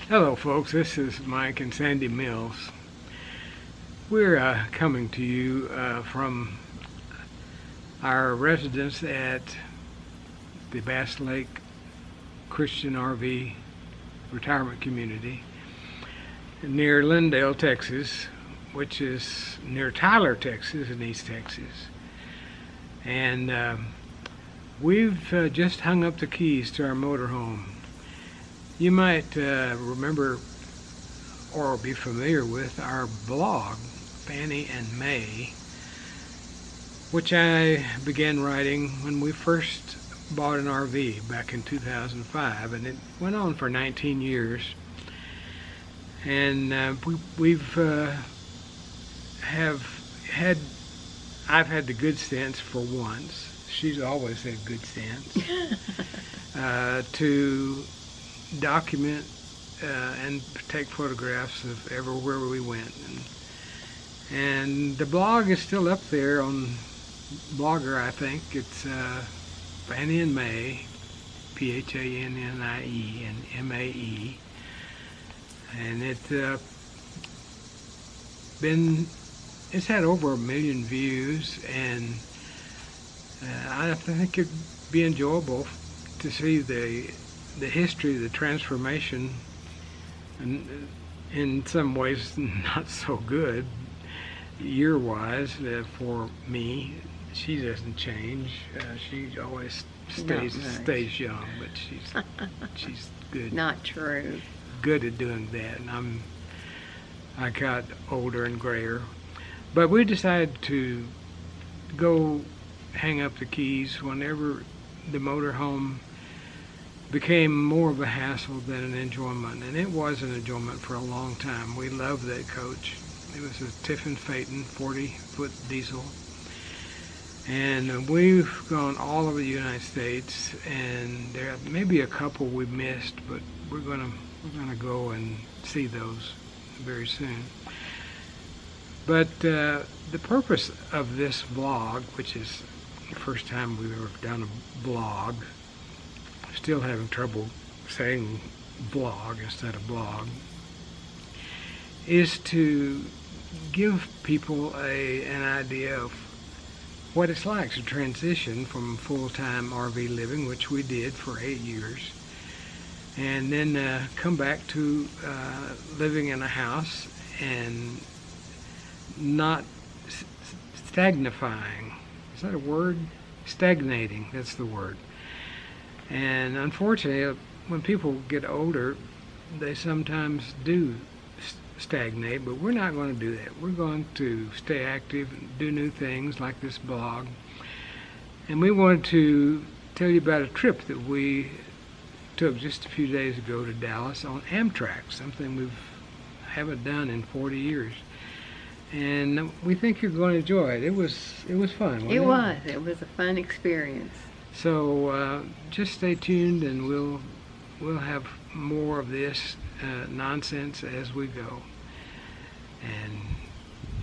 Hello folks, this is Mike and Sandy Mills. We're coming to you from our residence at the Bass Lake Christian RV Retirement Community near Lindale, Texas, which is near Tyler, Texas in East Texas. And we've just hung up the keys to our motorhome. You might remember or be familiar with our blog, Fannie and May, which I began writing when we first bought an RV back in 2005, and it went on for 19 years. And I've had the good sense for once. She's always had good sense to document and take photographs of everywhere we went, and the blog is still up there on Blogger. I think it's Fannie and May, PHANNIE and MAE, and it's had over 1 million views, and I think it'd be enjoyable to see the history, the transformation, and in some ways not so good year-wise for me. She doesn't change. She always stays young, but she's good. Not true. Good at doing that, and I got older and grayer. But we decided to go hang up the keys whenever the motorhome became more of a hassle than an enjoyment, and it was an enjoyment for a long time. We loved that coach. It was a Tiffin Phaeton 40-foot diesel, and we've gone all over the United States, and there may be a couple we missed, but we're gonna go and see those very soon. But the purpose of this vlog, which is the first time we've ever done a vlog, still having trouble saying vlog instead of blog, is to give people an idea of what it's like to transition from full-time RV living, which we did for 8 years, and then come back to living in a house and not stagnifying. Is that a word? Stagnating, that's the word. And unfortunately, when people get older, they sometimes do stagnate, but we're not going to do that. We're going to stay active and do new things like this blog. And we wanted to tell you about a trip that we took just a few days ago to Dallas on Amtrak, something we haven't done in 40 years. And we think you're going to enjoy it. It was fun, wasn't it? It was a fun experience. So just stay tuned, and we'll have more of this nonsense as we go. And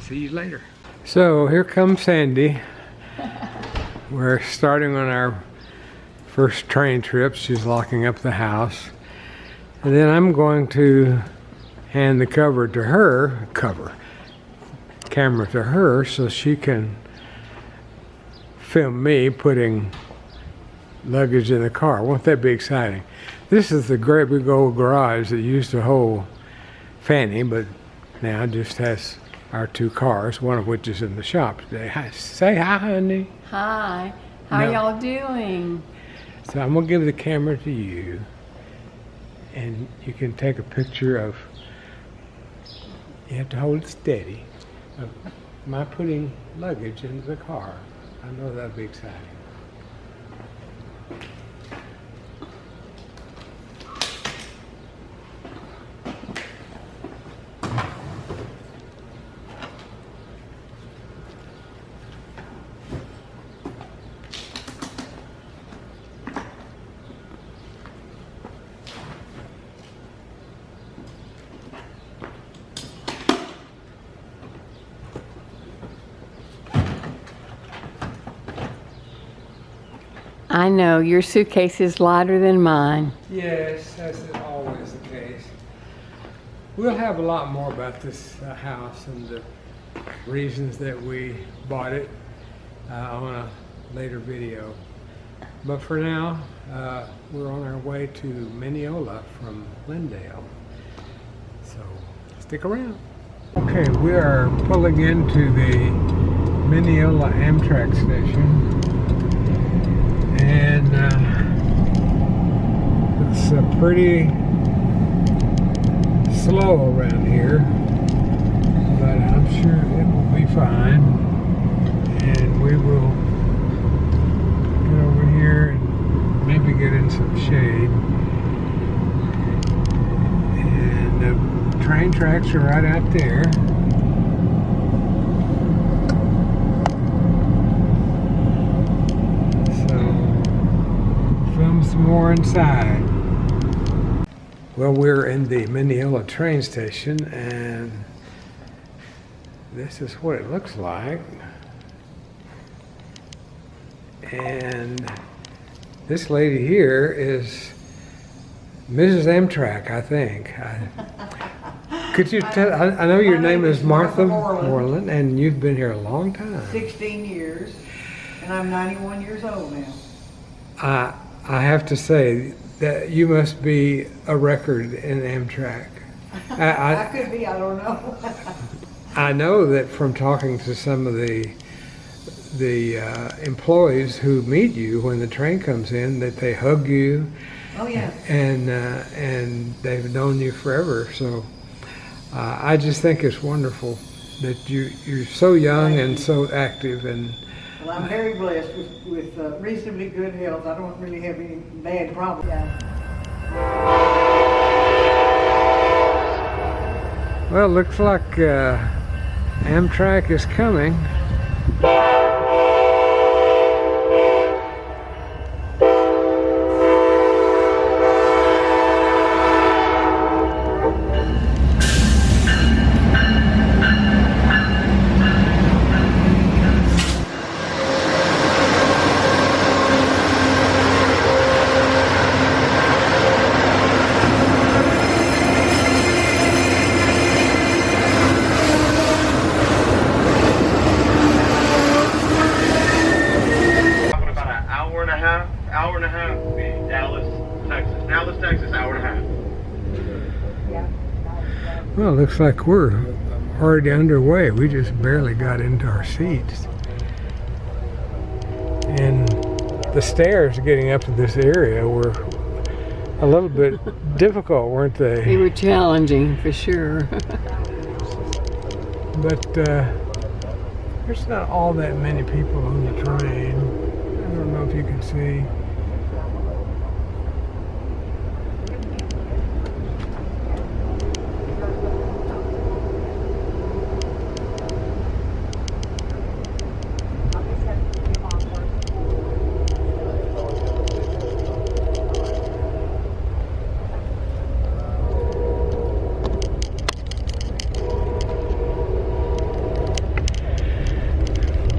see you later. So here comes Sandy. We're starting on our first train trip. She's locking up the house, and then I'm going to hand the camera to her so she can film me putting luggage in the car. Won't that be exciting? This is the great big old garage that used to hold Fannie, but now just has our 2 cars, one of which is in the shop today. Hi, say hi, honey. Hi. How y'all doing? So I'm gonna give the camera to you, and you can take a picture of, you have to hold it steady, of my putting luggage into the car. I know that'll be exciting. I know, your suitcase is lighter than mine. Yes, that's always the case. we'll have a lot more about this house and the reasons that we bought it on a later video. But for now, we're on our way to Mineola from Glendale. So stick around. Okay, we are pulling into the Mineola Amtrak station. And it's pretty slow around here, but I'm sure it will be fine. And we will get over here and maybe get in some shade. And the train tracks are right out there. Some more inside. Well, we're in the Mineola train station, and this is what it looks like. And this lady here is Mrs. Amtrak, I think. Could you tell? I know your name is Martha Moreland, and you've been here a long time. 16 years, and I'm 91 years old now. I have to say that you must be a record in Amtrak. I could be, I don't know. I know that from talking to some of the employees who meet you when the train comes in, that they hug you. Oh yeah. And they've known you forever. So I just think it's wonderful that you're so young and so active. And well, I'm very blessed with reasonably good health. I don't really have any bad problems. Well, looks like Amtrak is coming. Hour and a half will be Dallas, Texas, hour and a half. Well, it looks like we're already underway. We just barely got into our seats. And the stairs getting up to this area were a little bit difficult, weren't they? They were challenging, for sure. But there's not all that many people on the train. I don't know if you can see.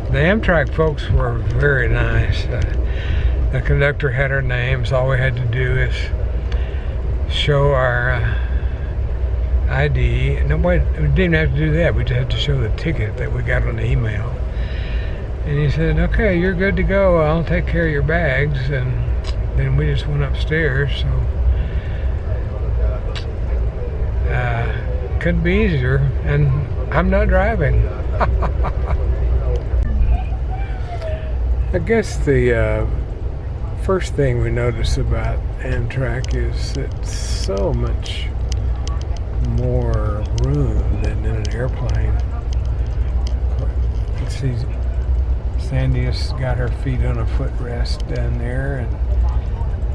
The Amtrak folks were very nice. The conductor had our names. All we had to do is show our ID. Nobody, we didn't have to do that. We just had to show the ticket that we got on the email. And he said, "Okay, you're good to go. I'll take care of your bags." And then we just went upstairs. So couldn't be easier. And I'm not driving. I guess the first thing we notice about Amtrak is it's so much more room than in an airplane. You can see Sandy's got her feet on a footrest down there,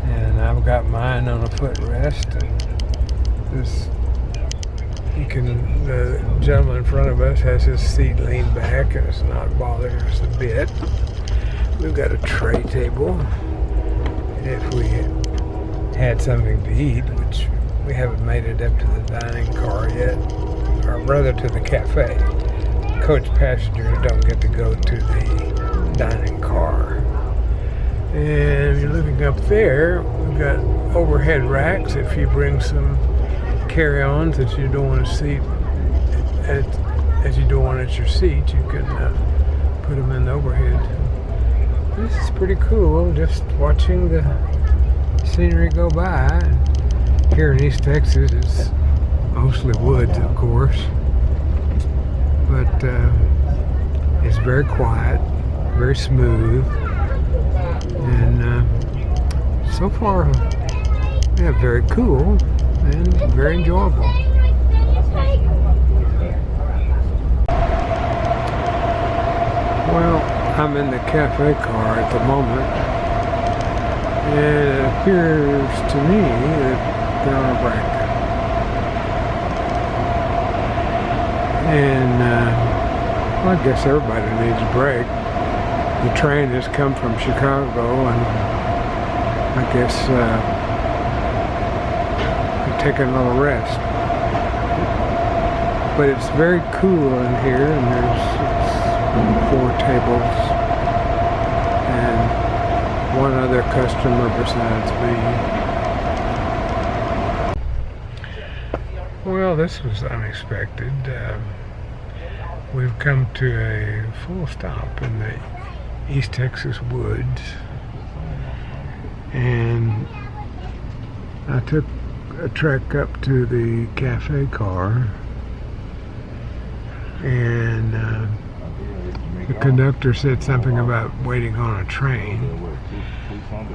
and I've got mine on a footrest. And the gentleman in front of us has his seat leaned back, and it's not bothering us a bit. We've got a tray table. If we had something to eat, which we haven't made it up to the dining car yet, or rather to the cafe. Coach passengers don't get to go to the dining car. And if you're looking up there, we've got overhead racks if you bring some carry-ons that you don't want to seat as you don't want at your seat. You can put them in the overhead. This is pretty cool, just watching the scenery go by. Here in East Texas, it's mostly woods, of course, but it's very quiet, very smooth, and so far, yeah, very cool and very enjoyable. Well, I'm in the cafe car at the moment, and it appears to me that they're on a break. And well, I guess everybody needs a break. The train has come from Chicago, and I guess I'm taking a little rest. But it's very cool in here, and there's 4 tables and one other customer besides me. Well, this was unexpected. We've come to a full stop in the East Texas woods, and I took a trek up to the cafe car, and the conductor said something about waiting on a train, but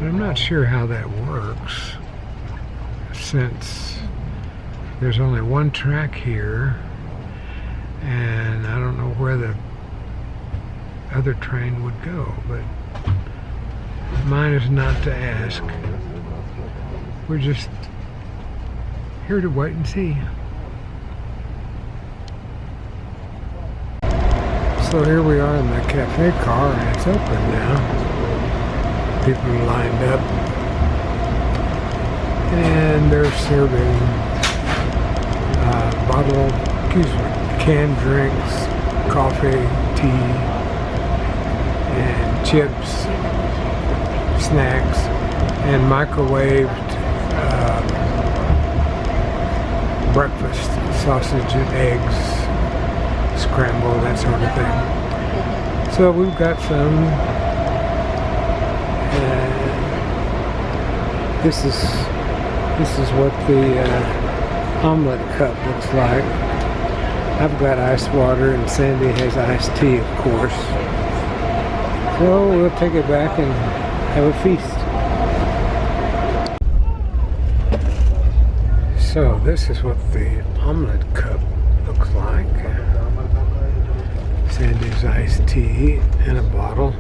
I'm not sure how that works, since there's only one track here, and I don't know where the other train would go, but mine is not to ask. We're just here to wait and see. So here we are in the cafe car, and it's open now. People are lined up, and they're serving canned drinks, coffee, tea, and chips, snacks, and microwaved breakfast, sausage and eggs, scrambled, that sort of thing. So we've got some. This is what the omelet cup looks like. I've got ice water, and Sandy has iced tea, of course. So we'll take it back and have a feast. So this is what the omelet cup looks like. Sandy's iced tea in a bottle.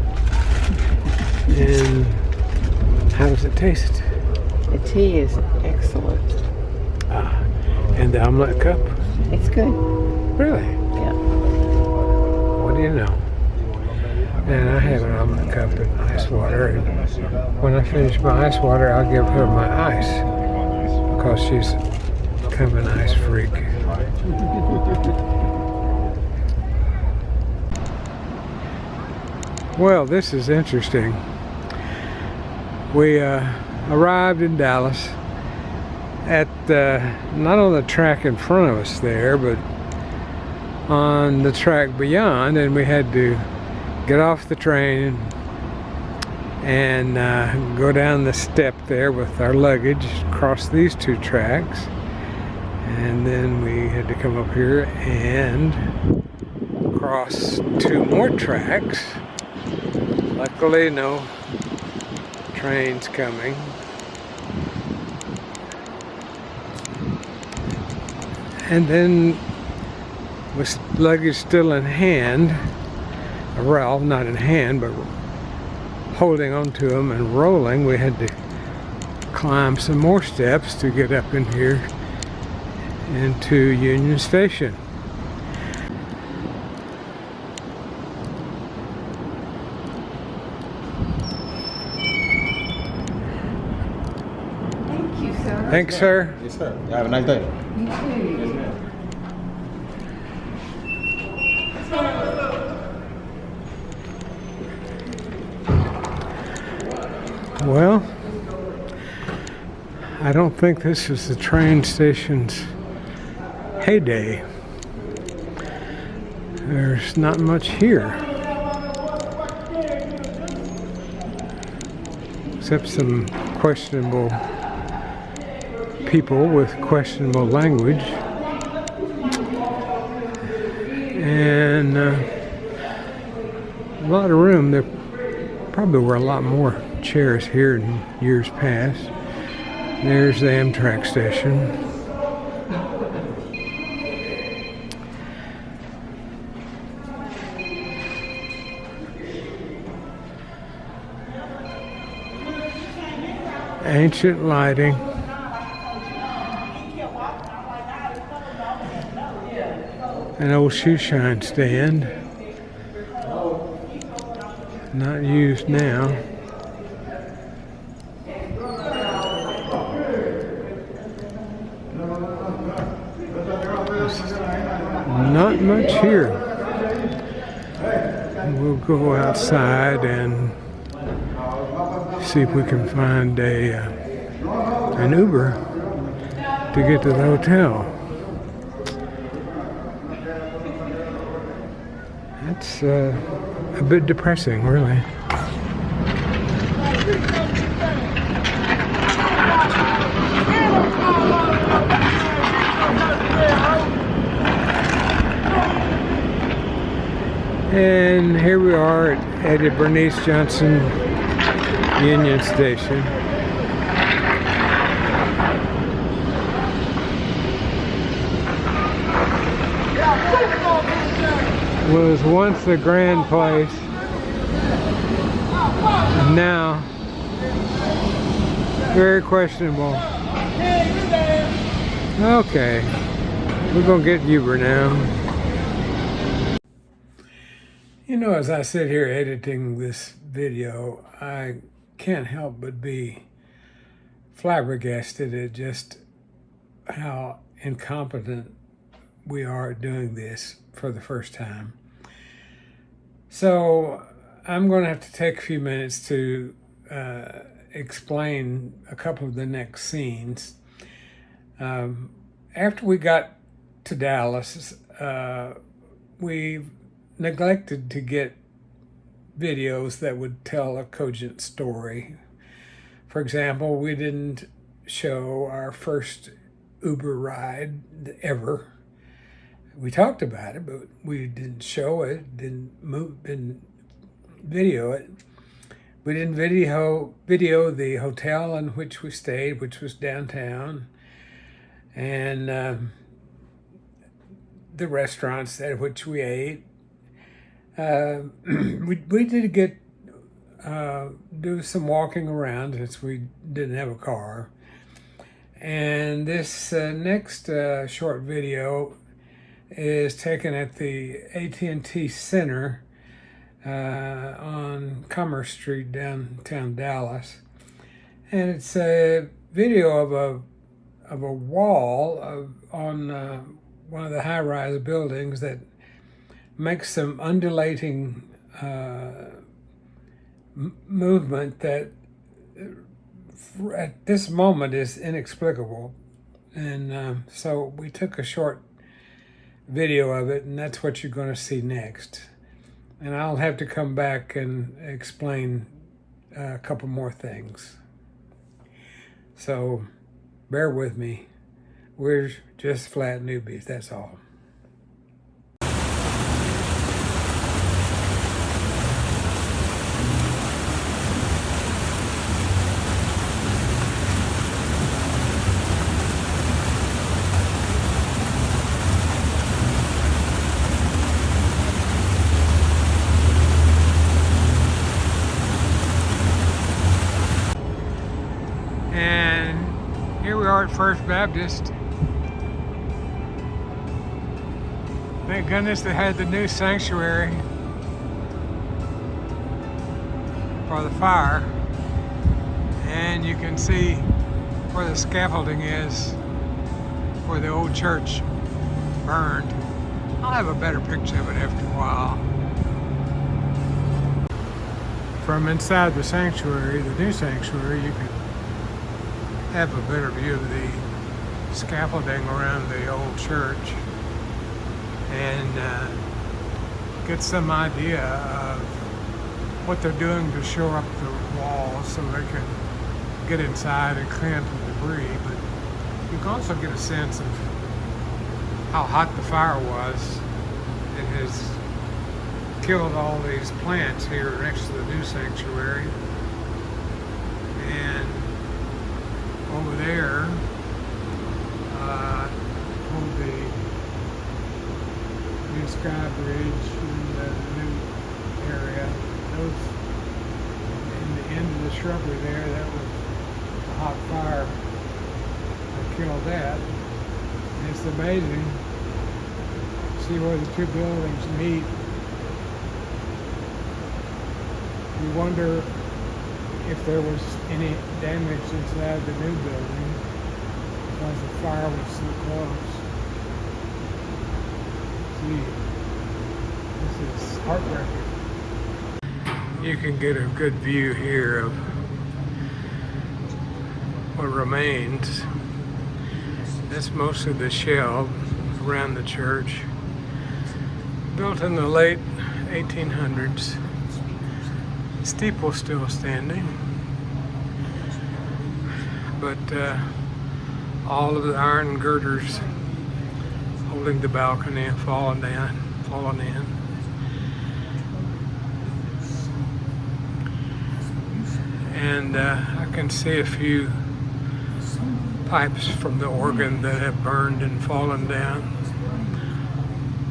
And how does it taste? The tea is excellent. And the omelet cup? It's good. Really? Yeah. What do you know? And I have an omelet cup and ice water. And when I finish my ice water, I'll give her my ice, because she's kind of an ice freak. Well, this is interesting. We arrived in Dallas at not on the track in front of us there, but on the track beyond, and we had to get off the train and go down the step there with our luggage, cross these 2 tracks, and then we had to come up here and cross 2 more tracks. Luckily, no trains coming. And then, with luggage still in hand, well, not in hand, but holding onto them and rolling, we had to climb some more steps to get up in here into Union Station. Thank you, sir. Thanks, sir. Yes, sir. Have a nice day. You too. Yes, ma'am. Well, I don't think this is the train station's heyday. There's not much here, except some questionable people with questionable language, and a lot of room. There probably were a lot more chairs here in years past. There's the Amtrak station. Ancient lighting. An old shoe shine stand. Not used now. Not much here. We'll go outside and see if we can find an Uber to get to the hotel. That's a bit depressing, really. And here we are at the Bernice Johnson Union Station. Was once a grand place. Now, very questionable. Okay, we're gonna get Uber now. You know, as I sit here editing this video, I can't help but be flabbergasted at just how incompetent we are doing this for the first time. So I'm going to have to take a few minutes to explain a couple of the next scenes. After we got to Dallas, we neglected to get videos that would tell a cogent story. For example, we didn't show our first Uber ride ever. We talked about it, but we didn't show it, didn't video it. We didn't video the hotel in which we stayed, which was downtown, and the restaurants at which we ate. We did get do some walking around since we didn't have a car. And this next short video is taken at the AT&T Center on Commerce Street, downtown Dallas, and it's a video of a wall on one of the high-rise buildings that makes some undulating movement that at this moment is inexplicable. And so we took a short video of it, and that's what you're going to see next. And I'll have to come back and explain a couple more things. So bear with me. We're just flat newbies, that's all. And here we are at First Baptist. Thank goodness they had the new sanctuary for the fire. And you can see where the scaffolding is, where the old church burned. I'll have a better picture of it after a while. From inside the sanctuary, the new sanctuary, you can have a better view of the scaffolding around the old church and get some idea of what they're doing to shore up the walls so they can get inside and clean up the debris. But you can also get a sense of how hot the fire was. It has killed all these plants here next to the new sanctuary. And over there, on the new sky bridge in the new area, those in the end of the shrubbery there, that was a hot fire that killed that. And it's amazing to see where the two buildings meet. You wonder if there was any damage inside the new building because the fire was so close. See, this is heartbreaking. You can get a good view here of what remains. That's most of the shell around the church, built in the late 1800s. Steeple still standing, but all of the iron girders holding the balcony have fallen in. And I can see a few pipes from the organ that have burned and fallen down.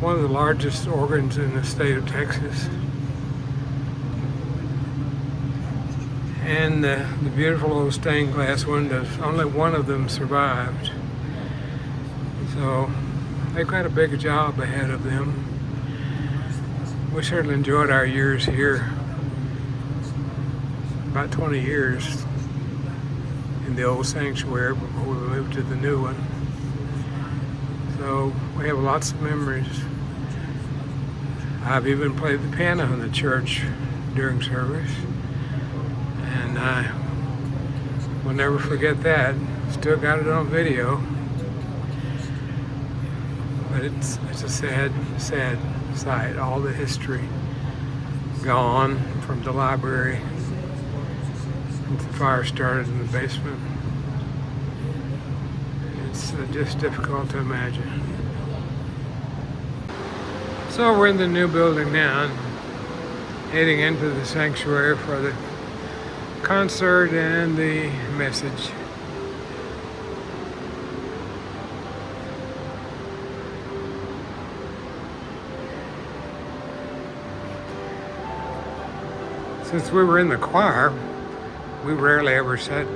One of the largest organs in the state of Texas. And the beautiful old stained glass windows, only one of them survived. So they've got a big job ahead of them. We certainly enjoyed our years here, about 20 years in the old sanctuary before we moved to the new one. So we have lots of memories. I've even played the piano in the church during service. And I will never forget that. Still got it on video. But it's a sad sight. All the history gone from the library. The fire started in the basement. It's just difficult to imagine. So we're in the new building now, heading into the sanctuary for the concert and the message. Since we were in the choir, we rarely ever sat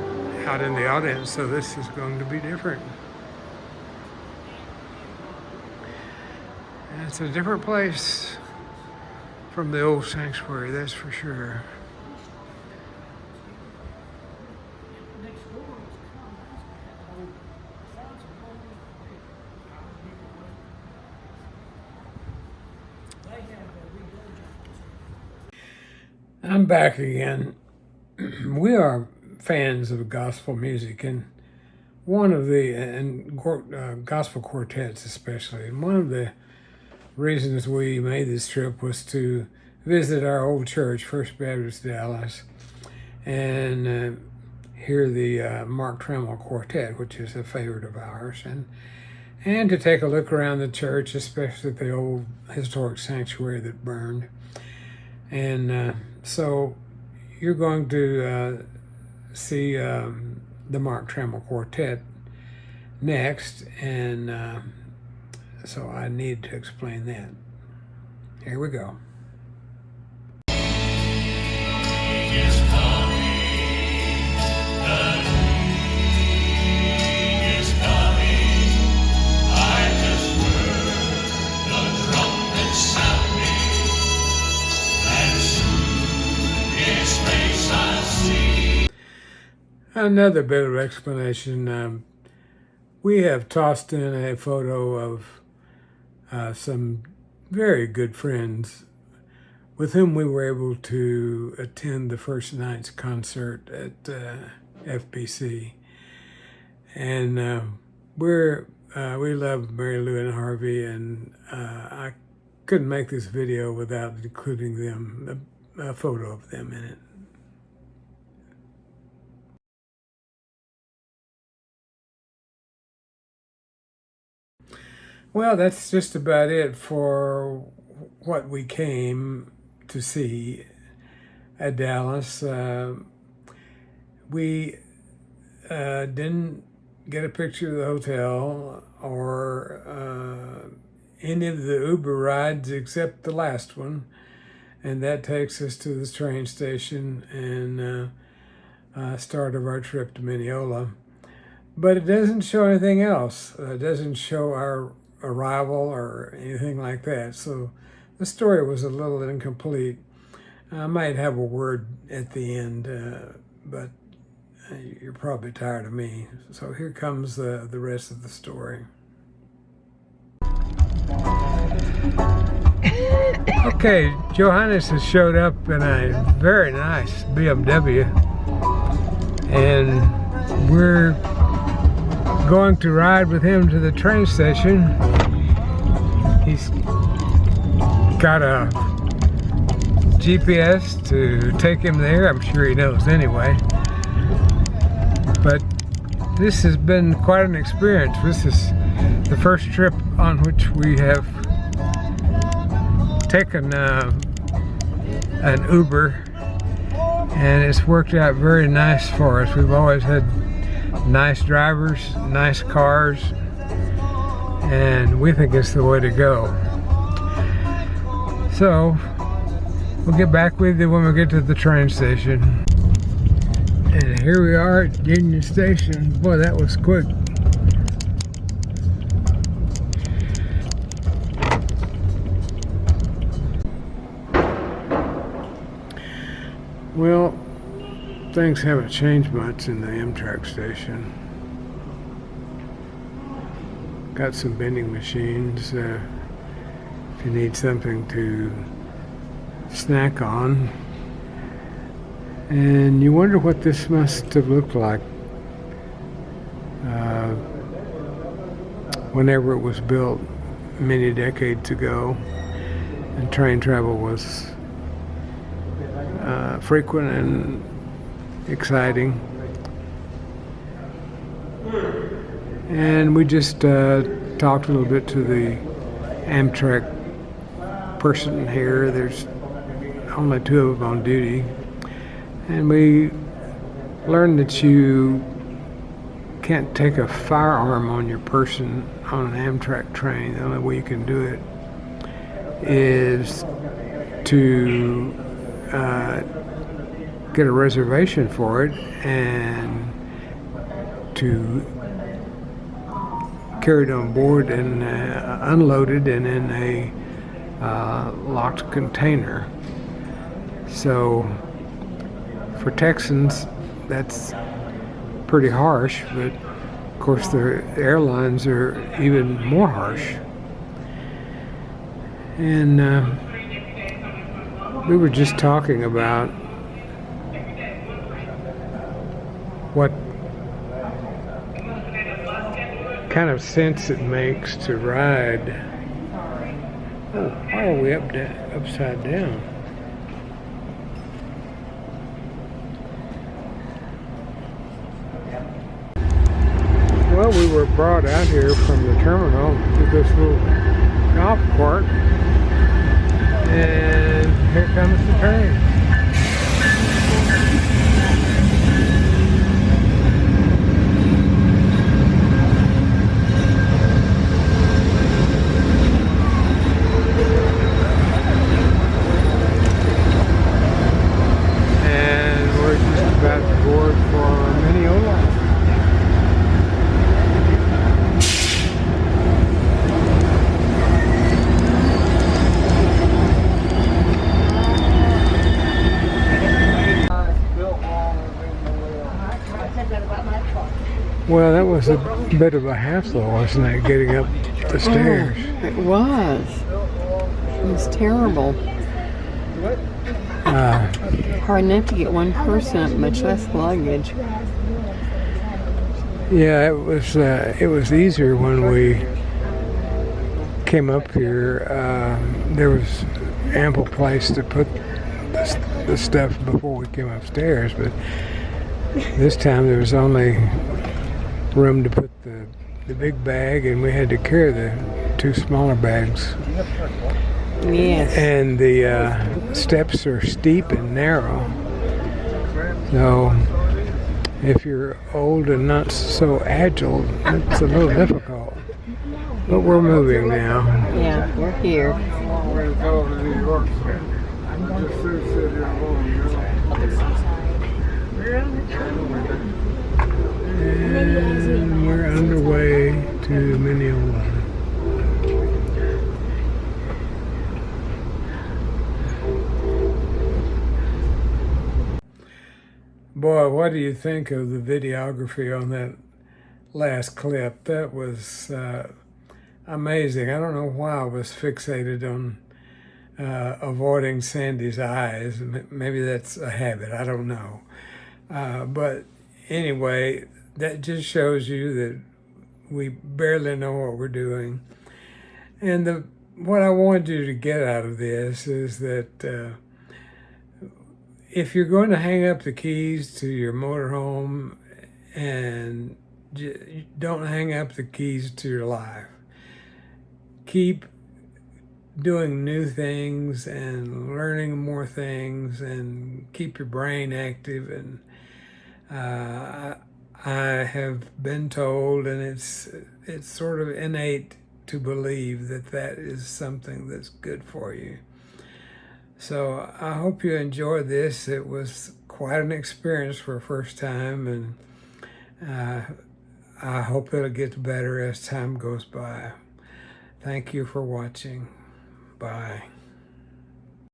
out in the audience, so this is going to be different. And it's a different place from the old sanctuary, that's for sure. I'm back again. We are fans of gospel music, and gospel quartets especially. And one of the reasons we made this trip was to visit our old church, First Baptist Dallas, and hear the Mark Trammell Quartet, which is a favorite of ours, and to take a look around the church, especially the old historic sanctuary that burned. And so you're going to see the Mark Trammell Quartet next, and so I need to explain that. Here we go. Another bit of explanation. We have tossed in a photo of some very good friends with whom we were able to attend the first night's concert at FBC. And We love Mary Lou and Harvey, and I couldn't make this video without including them, a photo of them in it. Well, that's just about it for what we came to see at Dallas. We didn't get a picture of the hotel or any of the Uber rides except the last one, and that takes us to the train station and start of our trip to Mineola. But it doesn't show anything else. It doesn't show our arrival or anything like that. So the story was a little incomplete. I might have a word at the end, but you're probably tired of me. So here comes the rest of the story. Okay, Johannes has showed up in a very nice BMW, and we're going to ride with him to the train station. He's got a GPS to take him there. I'm sure he knows anyway. But this has been quite an experience. This is the first trip on which we have taken an Uber, and it's worked out very nice for us. We've always had nice drivers, nice cars, and we think it's the way to go. So we'll get back with you when we get to the train station. And here we are at Union Station. Boy, that was quick. Well, things haven't changed much in the Amtrak station. Got some vending machines if you need something to snack on. And you wonder what this must have looked like whenever it was built many decades ago and train travel was frequent and exciting. And we just talked a little bit to the Amtrak person here. There's only two of them on duty. And we learned that you can't take a firearm on your person on an Amtrak train. The only way you can do it is to get a reservation for it and to carry it on board and unloaded and in a locked container. So for Texans, that's pretty harsh, but of course the airlines are even more harsh. And we were just talking about what kind of sense it makes to ride. Oh, why are we upside down? Well, we were brought out here from the terminal to this little golf cart, and here comes the train. And we're just about to board for Mineola. Well, that was a bit of a hassle, wasn't it, getting up the stairs? Oh, it was. It was terrible. Hard enough to get one person up, much less luggage. Yeah, it was easier when we came up here. There was ample place to put the stuff before we came upstairs, but this time there was only room to put the big bag, and we had to carry the 2 smaller bags. Yes. And the steps are steep and narrow, so if you're old and not so agile, it's a little difficult. But we're moving now. Yeah, we're here. And we're underway to Mineola. Boy, what do you think of the videography on that last clip? That was amazing. I don't know why I was fixated on avoiding Sandy's eyes. Maybe that's a habit, I don't know. But anyway, that just shows you that we barely know what we're doing. And what I wanted you to get out of this is that if you're going to hang up the keys to your motorhome, and don't hang up the keys to your life. Keep doing new things and learning more things, and keep your brain active. And I have been told, and it's sort of innate to believe that is something that's good for you. So I hope you enjoyed this. It was quite an experience for a first time, and I hope it'll get better as time goes by. Thank you for watching. Bye.